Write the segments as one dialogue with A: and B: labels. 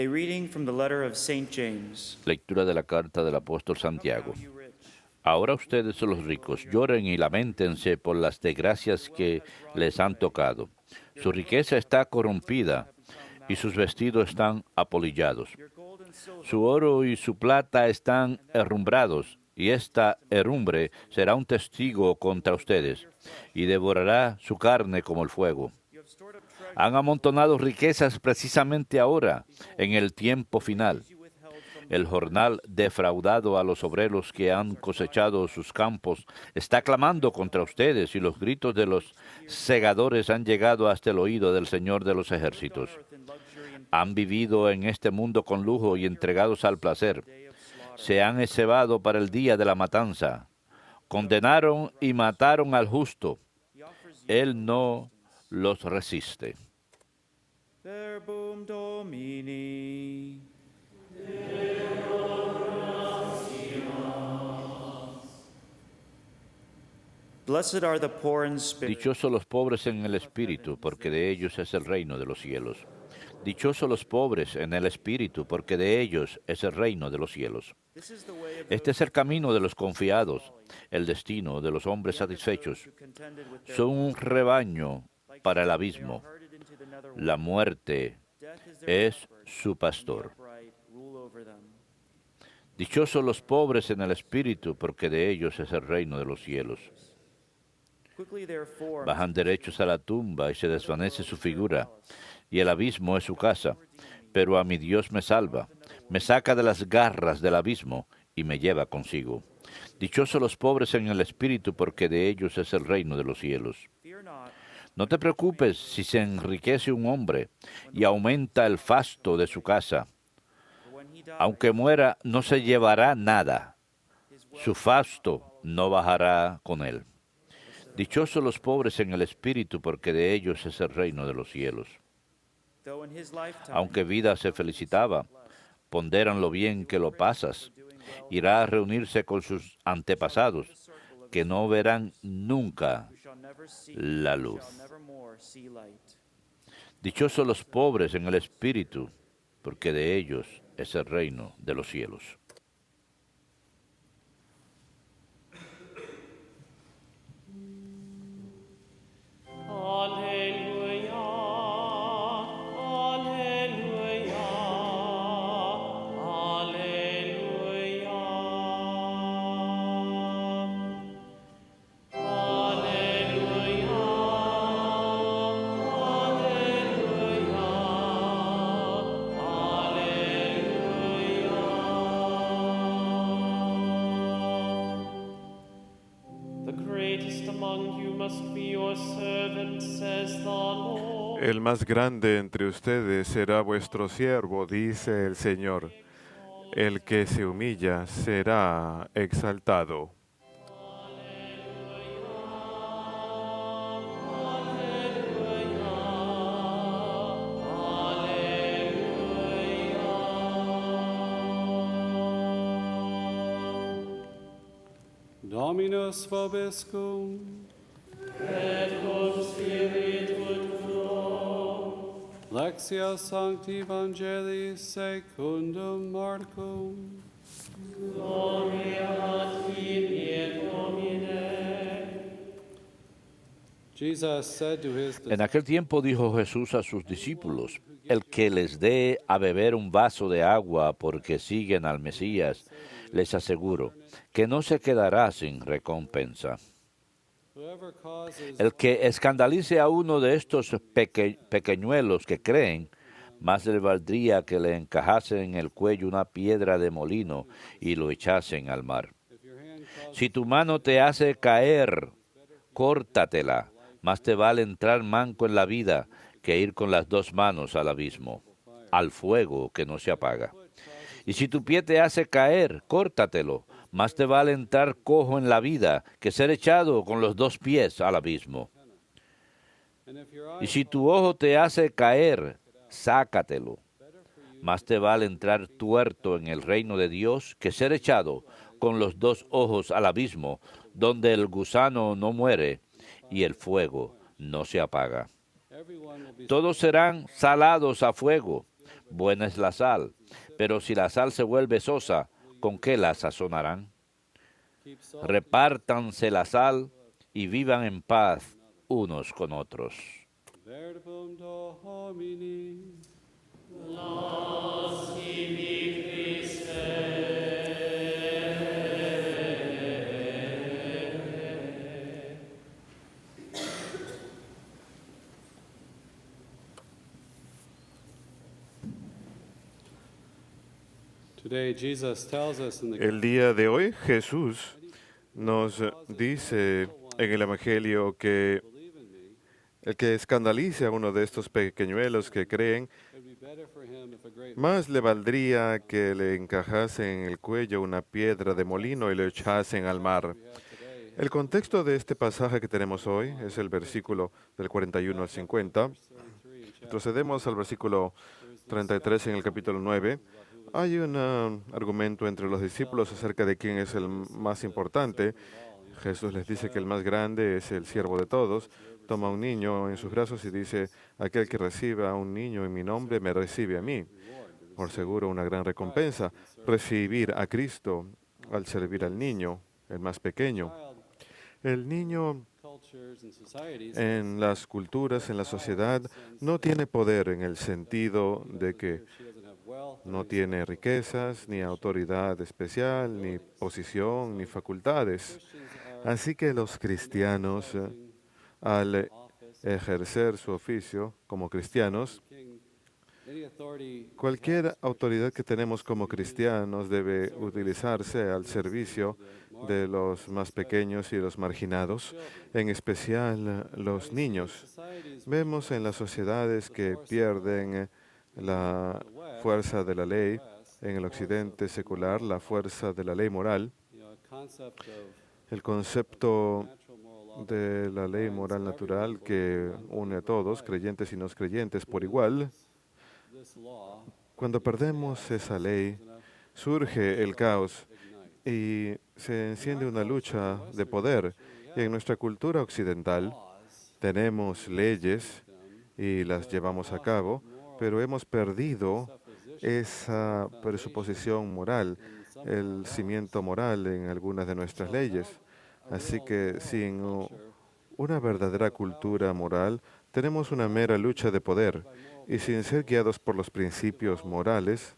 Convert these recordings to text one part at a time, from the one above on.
A: A reading from the letter of St. James.
B: Lectura de la carta del apóstol Santiago. Ahora ustedes los ricos lloren y lamentense por las desgracias que les han tocado. Su riqueza está corrompida y sus vestidos están apolillados. Su oro y su plata están herrumbrados, y esta herrumbre será un testigo contra ustedes, y devorará su carne como el fuego. Han amontonado riquezas precisamente ahora, en el tiempo final. El jornal defraudado a los obreros que han cosechado sus campos está clamando contra ustedes, y los gritos de los segadores han llegado hasta el oído del Señor de los ejércitos. Han vivido en este mundo con lujo y entregados al placer. Se han cebado para el día de la matanza. Condenaron y mataron al justo. Él no los resiste.
A: Verbum Domini. Blessed are the poor in spirit.
B: Dichosos los pobres en el espíritu, porque de ellos es el reino de los cielos. Dichosos los pobres en el espíritu, porque de ellos es el reino de los cielos. Este es el camino de los confiados, el destino de los hombres satisfechos. Son un rebaño para el abismo. La muerte es su pastor. Dichosos los pobres en el espíritu, porque de ellos es el reino de los cielos. Bajan derechos a la tumba y se desvanece su figura, y el abismo es su casa. Pero a mi Dios me salva, me saca de las garras del abismo y me lleva consigo. Dichosos los pobres en el espíritu, porque de ellos es el reino de los cielos. No te preocupes si se enriquece un hombre y aumenta el fasto de su casa. Aunque muera, no se llevará nada. Su fasto no bajará con él. Dichosos los pobres en el espíritu, porque de ellos es el reino de los cielos. Aunque vida se felicitaba, ponderan lo bien que lo pasas. Irá a reunirse con sus antepasados, que no verán nunca la luz. Dichosos los pobres en el espíritu, porque de ellos es el reino de los cielos.
C: El más grande entre ustedes será vuestro siervo, dice el Señor. El que se humilla será exaltado.
D: Dominus vobiscum. Et cum spiritu tuo. Lectio Sancti Evangelii secundum Marcum. Gloria a ti, Domine. Jesus said to his disciples,
B: En aquel tiempo dijo Jesús a sus discípulos: el que les dé a beber un vaso de agua porque siguen al Mesías, les aseguro que no se quedará sin recompensa. El que escandalice a uno de estos pequeñuelos que creen, más le valdría que le encajase en el cuello una piedra de molino y lo echasen al mar. Si tu mano te hace caer, córtatela. Más te vale entrar manco en la vida que ir con las dos manos al abismo, al fuego que no se apaga. Y si tu pie te hace caer, córtatelo. Más te vale entrar cojo en la vida que ser echado con los dos pies al abismo. Y si tu ojo te hace caer, sácatelo. Más te vale entrar tuerto en el reino de Dios que ser echado con los dos ojos al abismo, donde el gusano no muere y el fuego no se apaga. Todos serán salados a fuego. Buena es la sal, pero si la sal se vuelve sosa, ¿con qué la sazonarán? Repártanse la sal y vivan en paz unos con otros.
D: Verbum Domini. Today, Jesus tells us in the
C: El día de hoy Jesús nos dice en el Evangelio que
D: believe in me,
C: el que escandalice a uno de estos pequeñuelos que creen,
D: it'd be better for him if a great
C: más le valdría que le encajasen en el cuello una piedra de molino y lo echasen al mar.
D: we have today
C: El contexto de este pasaje que tenemos hoy es el versículo del 41 al 50.
D: 33 in chapter
C: Procedemos al versículo 33 en el capítulo 9. Hay un argumento entre los discípulos acerca de quién es el más importante. Jesús les dice que el más grande es el siervo de todos. Toma un niño en sus brazos y dice, aquel que reciba a un niño en mi nombre me recibe a mí. Por seguro una gran recompensa, recibir a Cristo al servir al niño, el más pequeño. El niño
D: cultures and societies
C: en las culturas, en la sociedad, no tiene poder en el sentido de que
D: she doesn't have wealth
C: no tiene riquezas, ni autoridad especial, ni posición, ni facultades. Así que los cristianos, al ejercer su oficio como cristianos,
D: king. Any authority
C: cualquier autoridad que tenemos como cristianos debe utilizarse al servicio de los más pequeños y los marginados, en especial los niños.
D: societies
C: Vemos en las sociedades que pierden la fuerza de la ley, en el occidente secular, la fuerza de la ley moral,
D: a concept of
C: el concepto
D: natural moral law
C: de la ley moral natural que une a todos, creyentes y no creyentes, por igual.
D: this law
C: Cuando perdemos esa ley, surge el caos y se enciende una lucha de poder. Y en nuestra cultura occidental tenemos leyes y las llevamos a cabo, pero hemos perdido esa presuposición moral, el cimiento moral en algunas de nuestras leyes. Así que sin una verdadera cultura moral, tenemos una mera lucha de poder. Y sin ser guiados por los principios morales,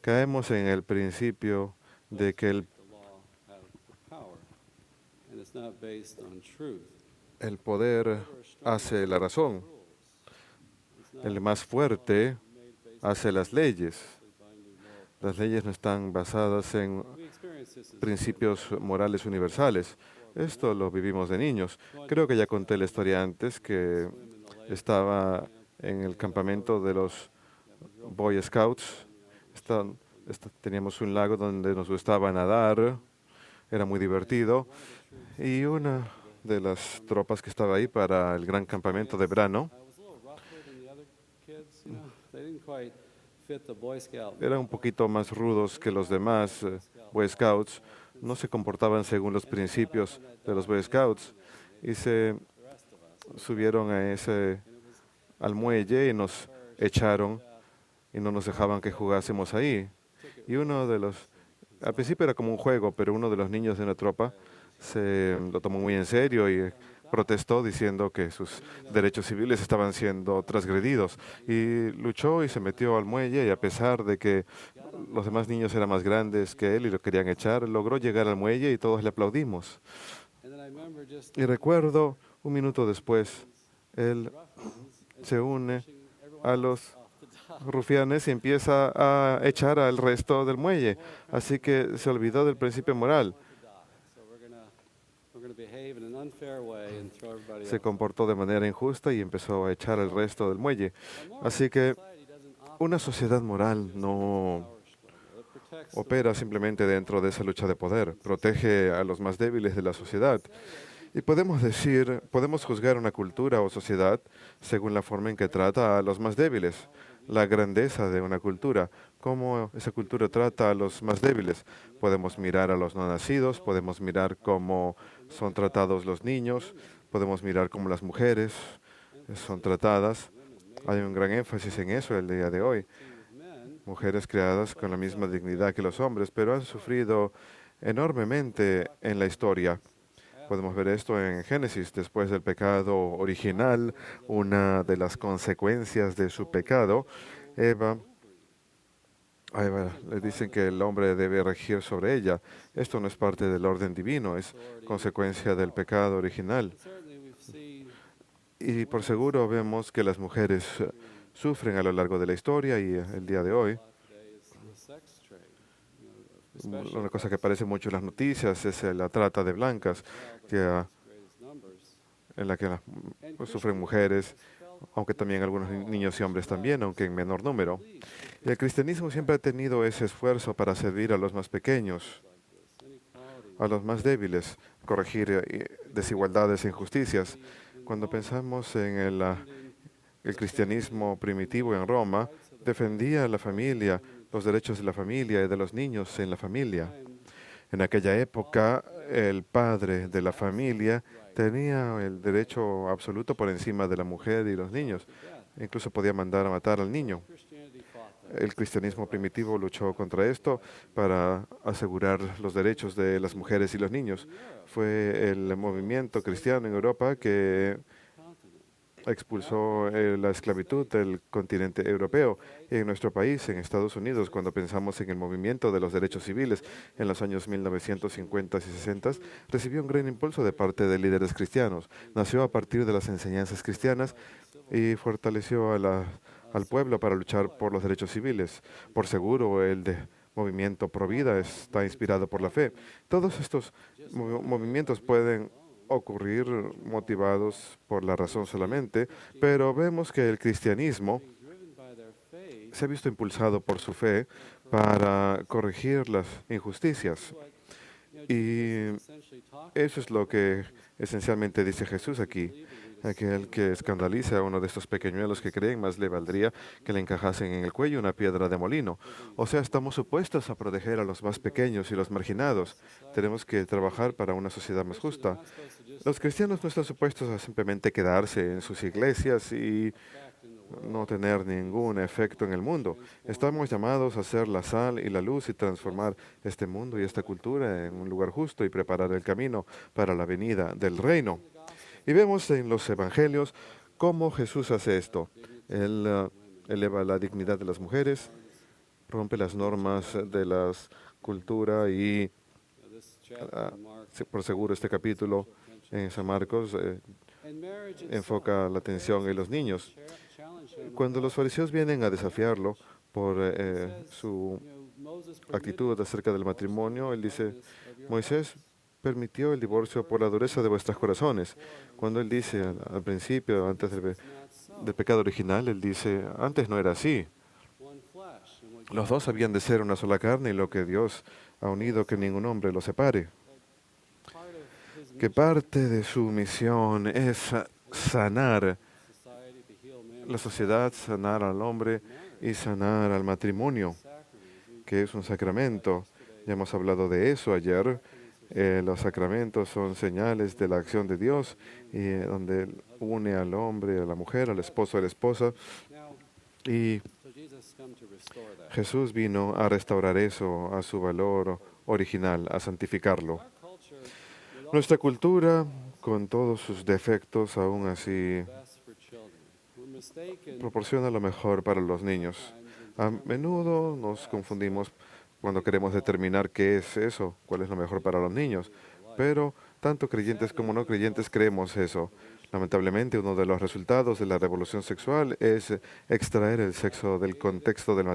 C: caemos en el principio de que
D: the law has power and it's not based on truth.
C: el poder hace la razón. El más fuerte hace las leyes. Las leyes no están basadas en
D: We experience this as
C: principios morales universales. Esto lo vivimos de niños. Creo que ya conté la historia antes que estaba en el campamento de los Boy Scouts. Teníamos un lago donde nos gustaba nadar. Era muy divertido. Y una de las tropas que estaba ahí para el gran campamento de verano
D: I was a little rougher than the other kids, you know. They didn't quite fit the Boy Scout.
C: eran un poquito más rudos que los demás Boy Scouts. No se comportaban según los principios de los Boy Scouts y se subieron al muelle y nos echaron y no nos dejaban que jugásemos ahí. Y al principio era como un juego, pero uno de los niños de la tropa se lo tomó muy en serio y protestó diciendo que sus derechos civiles estaban siendo transgredidos y luchó y se metió al muelle y a pesar de que los demás niños eran más grandes que él y lo querían echar, logró llegar al muelle y todos le aplaudimos.
D: And then I remember just
C: Y recuerdo, un minuto después, él se une a los rufianes y empieza a echar al resto del muelle. Así que se olvidó del principio moral.
D: so we're gonna behave in an unfair way and throw everybody
C: Se
D: else.
C: comportó de manera injusta y empezó a echar al resto del muelle. Así que
D: Society doesn't
C: una sociedad moral no
D: power struggle. It protects
C: opera simplemente dentro de esa lucha de poder, protege a los más débiles de la sociedad. Y podemos juzgar una cultura o sociedad según la forma en que trata a los más débiles, la grandeza de una cultura, cómo esa cultura trata a los más débiles. Podemos mirar a los no nacidos, podemos mirar cómo son tratados los niños, podemos mirar cómo las mujeres son tratadas. Hay un gran énfasis en eso el día de hoy. mujeres creadas con la misma dignidad que los hombres, pero han sufrido enormemente en la historia. Podemos ver esto en Génesis, después del pecado original, una de las consecuencias de su pecado, Eva, a Eva le dicen que el hombre debe regir sobre ella. Esto no es parte del orden divino, es consecuencia del pecado original.
D: Certainly, we've seen
C: Y por seguro vemos que las mujeres sufren a lo largo de la historia y el día de hoy.
D: today is the sex trade. Especially
C: Una cosa que aparece mucho en las noticias es la trata de blancas, que,
D: greatest numbers.
C: en la que pues, sufren mujeres, aunque también algunos niños y hombres también, aunque en menor número. Y el cristianismo siempre ha tenido ese esfuerzo para servir a los más pequeños, a los más débiles, corregir desigualdades e injusticias. Cuando pensamos en el cristianismo primitivo en Roma, defendía la familia, los derechos de la familia y de los niños en la familia. En aquella época, el padre de la familia tenía el derecho absoluto por encima de la mujer y los niños. Incluso podía mandar a matar al niño.
D: Christianity fought that.
C: El cristianismo primitivo luchó contra esto para asegurar los derechos de las mujeres y los niños. Fue el movimiento cristiano en Europa que expulsó la esclavitud del continente europeo. Y en nuestro país, en Estados Unidos, cuando pensamos en el movimiento de los derechos civiles en los años 1950 y 60, recibió un gran impulso de parte de líderes cristianos. Nació a partir de las enseñanzas cristianas y fortaleció al pueblo para luchar por los derechos civiles. Por seguro, el movimiento Pro Vida está inspirado por la fe. Todos estos movimientos pueden ocurrir motivados por la razón solamente, pero vemos que el cristianismo
D: Driven by their faith,
C: se ha visto impulsado por su fe para corregir las injusticias. Y
D: essentially talk
C: eso es lo que esencialmente dice Jesús aquí. Aquel que escandalice a uno de estos pequeñuelos que creen, más le valdría que le encajasen en el cuello una piedra de molino. O sea, estamos supuestos a proteger a los más pequeños y los marginados. Tenemos que trabajar para una sociedad más justa. Los cristianos no están supuestos a simplemente quedarse en sus iglesias y no tener ningún efecto en el mundo. Estamos llamados a ser la sal y la luz y transformar este mundo y esta cultura en un lugar justo y preparar el camino para la venida del reino. Y vemos en los evangelios cómo Jesús hace esto. Él eleva la dignidad de las mujeres, rompe las normas de la cultura y,
D: this chapter
C: ah,
D: in Mark.
C: por seguro, este capítulo en San Marcos
D: And marriage
C: enfoca la atención en los niños.
D: challenge him.
C: Cuando los fariseos vienen a desafiarlo por su
D: Moses
C: actitud acerca del matrimonio, él dice, Moisés permitió el divorcio por la dureza de vuestros corazones. Cuando él dice al principio, antes del pecado original, él dice, antes no era así.
D: one flesh. And what
C: Los dos habían de ser una sola carne y lo que Dios ha unido que ningún hombre lo separe.
D: part of his
C: Que parte de su misión es sanar
D: society to heal man
C: la sociedad, sanar al hombre y sanar al matrimonio, que es un sacramento. Ya hemos hablado de eso ayer. Los sacramentos son señales de la acción de Dios y donde Él une al hombre, a la mujer, al esposo, a la esposa.
D: Now,
C: Y
D: so Jesus come to restore that.
C: Jesús vino a restaurar eso a su valor original, a santificarlo.
D: Our culture, with all
C: Nuestra cultura, con todos sus defectos, aún así
D: the best for children, we're mistaken
C: proporciona lo mejor para los niños. A menudo nos confundimos cuando queremos determinar qué es eso, cuál es lo mejor para los niños. Pero tanto creyentes como no creyentes creemos eso. Lamentablemente, uno de los resultados de la revolución sexual es extraer el sexo del contexto del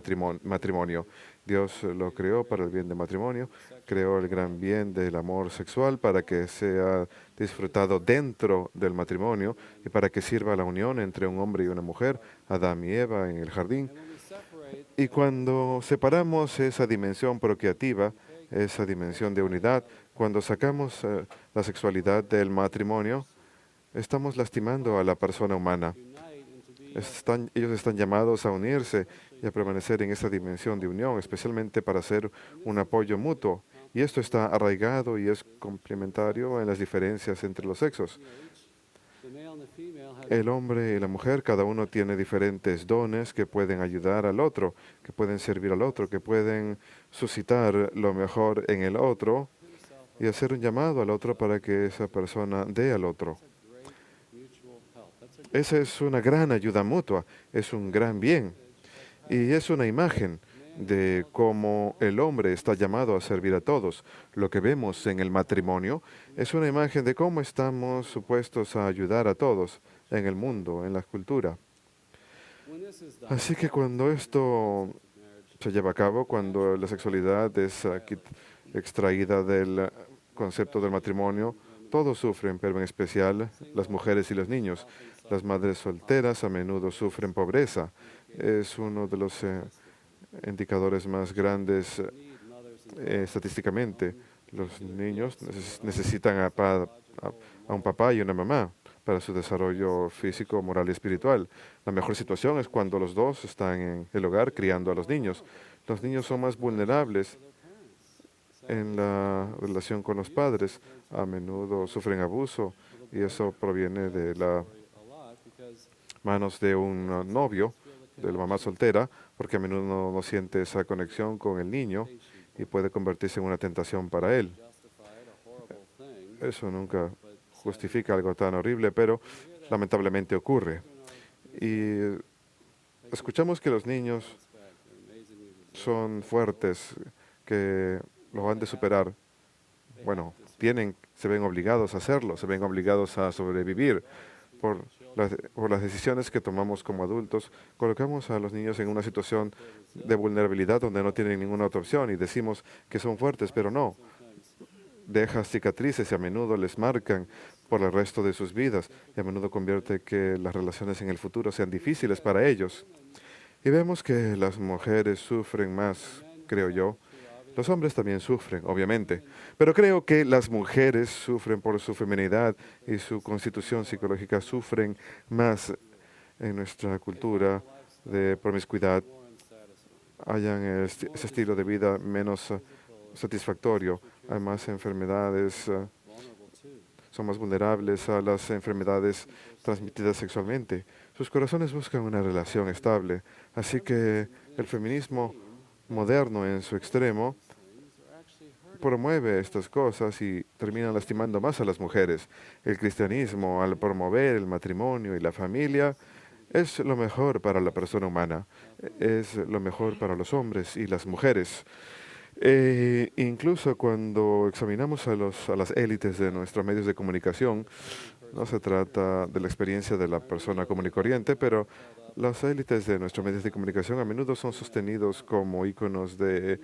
C: matrimonio. Dios lo creó para el bien del matrimonio, creó el gran bien del amor sexual para que sea disfrutado dentro del matrimonio y para que sirva a la unión entre un hombre y una mujer, Adán y Eva en el jardín.
D: when we separate
C: Y cuando separamos esa dimensión procreativa, esa dimensión de unidad, cuando sacamos la sexualidad del matrimonio, estamos lastimando a la persona humana.
D: unite and to be
C: Ellos están llamados a unirse y a permanecer en esa dimensión de unión, especialmente para ser un apoyo mutuo. Y esto está arraigado y es complementario en las diferencias entre los sexos.
D: the male and the female
C: El hombre y la mujer, cada uno tiene diferentes dones que pueden ayudar al otro, que pueden servir al otro, que pueden suscitar lo mejor en el otro y hacer un llamado al otro para que esa persona dé al otro. Esa es una gran ayuda mutua, es un gran bien y es una imagen de cómo el hombre está llamado a servir a todos. Lo que vemos en el matrimonio es una imagen de cómo estamos supuestos a ayudar a todos en el mundo, en la cultura. Así que cuando esto se lleva a cabo, cuando la sexualidad es extraída del concepto del matrimonio, todos sufren, pero en especial las mujeres y los niños. Las madres solteras a menudo sufren pobreza. Es uno de los indicadores más grandes estadísticamente. Los niños necesitan a un papá y una mamá para su desarrollo físico, moral y espiritual. La mejor situación es cuando los dos están en el hogar criando a los niños. Los niños son más vulnerables en la relación con los padres. A menudo sufren abuso y eso proviene de las manos de un novio, de la mamá soltera, porque a menudo no siente esa conexión con el niño y puede convertirse en una tentación para él. Eso nunca justifica algo tan horrible, pero lamentablemente ocurre. Y escuchamos que los niños son fuertes, que lo han de superar. Bueno, se ven obligados a hacerlo, se ven obligados a sobrevivir por las decisiones que tomamos como adultos. Colocamos a los niños en una situación de vulnerabilidad donde no tienen ninguna otra opción y decimos que son fuertes, pero no. Deja cicatrices y a menudo les marcan por el resto de sus vidas y a menudo convierte que las relaciones en el futuro sean difíciles para ellos. Y vemos que las mujeres sufren más, creo yo. Los hombres también sufren, obviamente, pero creo que las mujeres sufren por su feminidad y su constitución psicológica, sufren más en nuestra cultura de promiscuidad, hayan ese estilo de vida menos satisfactorio. Hay más enfermedades, son más vulnerables a las enfermedades transmitidas sexualmente. Sus corazones buscan una relación estable, así que el feminismo moderno en su extremo promueve estas cosas y termina lastimando más a las mujeres. El cristianismo, al promover el matrimonio y la familia, es lo mejor para la persona humana, es lo mejor para los hombres y las mujeres. Incluso cuando examinamos a las élites de nuestros medios de comunicación, no se trata de la experiencia de la persona común y corriente, pero las élites de nuestros medios de comunicación a menudo son sostenidos como íconos de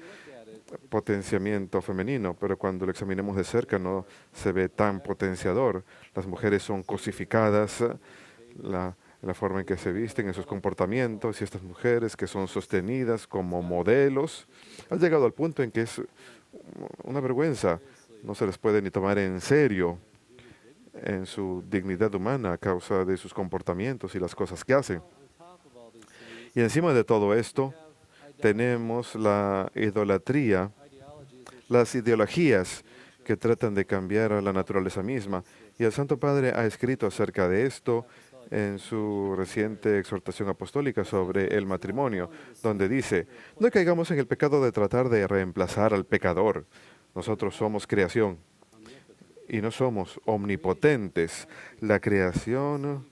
C: potenciamiento femenino, pero cuando lo examinamos de cerca no se ve tan potenciador. Las mujeres son cosificadas, la forma en que se visten, en sus comportamientos, y estas mujeres que son sostenidas como modelos, han llegado al punto en que es una vergüenza. No se les puede ni tomar en serio en su dignidad humana a causa de sus comportamientos y las cosas que hacen. Y encima de todo esto, tenemos la idolatría, las ideologías que tratan de cambiar a la naturaleza misma. Y el Santo Padre ha escrito acerca de esto en su reciente exhortación apostólica sobre el matrimonio, donde dice, no caigamos en el pecado de tratar de reemplazar al pecador. Nosotros somos creación y no somos omnipotentes. La creación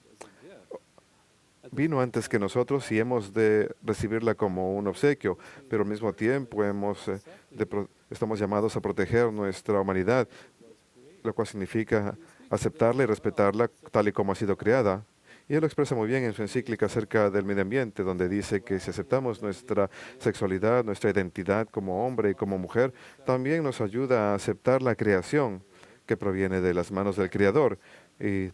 C: vino antes que nosotros y hemos de recibirla como un obsequio, pero al mismo tiempo estamos llamados a proteger nuestra humanidad, lo cual significa aceptarla y respetarla tal y como ha sido creada. Y él lo expresa muy bien en su encíclica acerca del medio ambiente, donde dice que si aceptamos nuestra sexualidad, nuestra identidad como hombre y como mujer, también nos ayuda a aceptar la creación que proviene de las manos del Creador. Y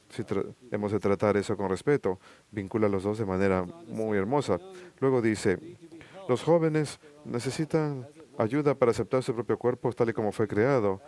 C: si hemos de tratar eso con respeto, vincula a los dos de manera muy hermosa. Luego dice, los jóvenes necesitan ayuda para aceptar su propio cuerpo tal y como fue creado.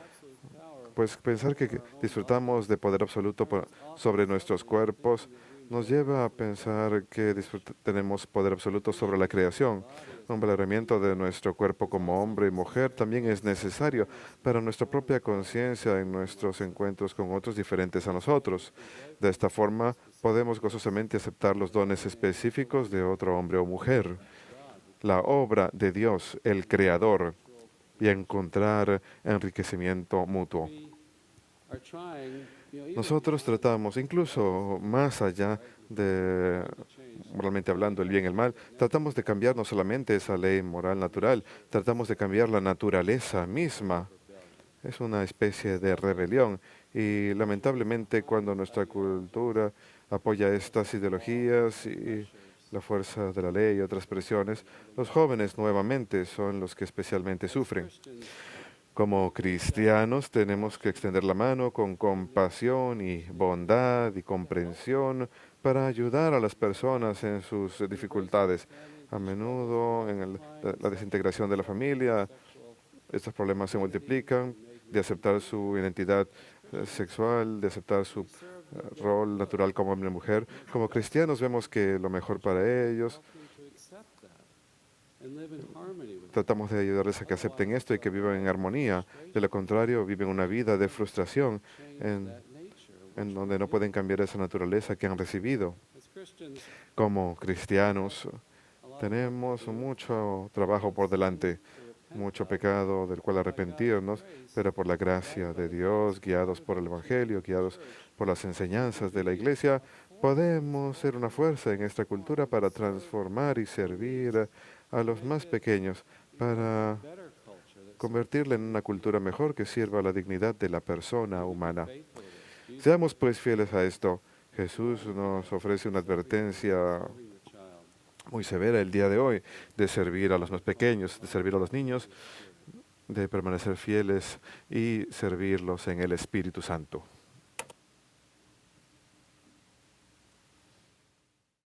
C: Pues pensar que disfrutamos de poder absoluto sobre nuestros cuerpos nos lleva a pensar que tenemos poder absoluto sobre la creación. Un valoramiento de nuestro cuerpo como hombre y mujer también es necesario para nuestra propia conciencia en nuestros encuentros con otros diferentes a nosotros. De esta forma, podemos gozosamente aceptar los dones específicos de otro hombre o mujer, la obra de Dios, el Creador, y encontrar enriquecimiento mutuo.
D: Are trying, even
C: Nosotros tratamos, incluso más allá de, moralmente hablando, el bien y el mal, tratamos de cambiar no solamente esa ley moral natural, tratamos de cambiar la naturaleza misma. Es una especie de rebelión y lamentablemente cuando nuestra cultura apoya estas ideologías y la fuerza de la ley y otras presiones, los jóvenes nuevamente son los que especialmente sufren. Como cristianos tenemos que extender la mano con compasión y bondad y comprensión para ayudar a las personas en sus dificultades. A menudo en la desintegración de la familia, estos problemas se multiplican, de aceptar su identidad sexual, de aceptar su rol natural como hombre y mujer. Como cristianos vemos que lo mejor para ellos,
D: to accept that and live in harmony with
C: tratamos de ayudarles a que acepten esto y que vivan en armonía. De lo contrario, viven una vida de frustración en,
D: that nature.
C: en donde no pueden cambiar esa naturaleza que han recibido.
D: As Christians,
C: Como cristianos, tenemos mucho trabajo por delante, mucho pecado del cual arrepentirnos, pero por la gracia de Dios, guiados por el Evangelio, guiados por las enseñanzas de la Iglesia, podemos ser una fuerza en esta cultura para transformar y servir a los más pequeños, para
D: better culture that's
C: convertirla en una cultura mejor que sirva a la dignidad de la persona humana.
D: faithful to Jesus,
C: Seamos pues fieles a esto. Jesús nos ofrece una advertencia
D: loving the child.
C: muy severa el día de hoy de servir a los más pequeños, de servir a los niños, de permanecer fieles y servirlos en el Espíritu Santo.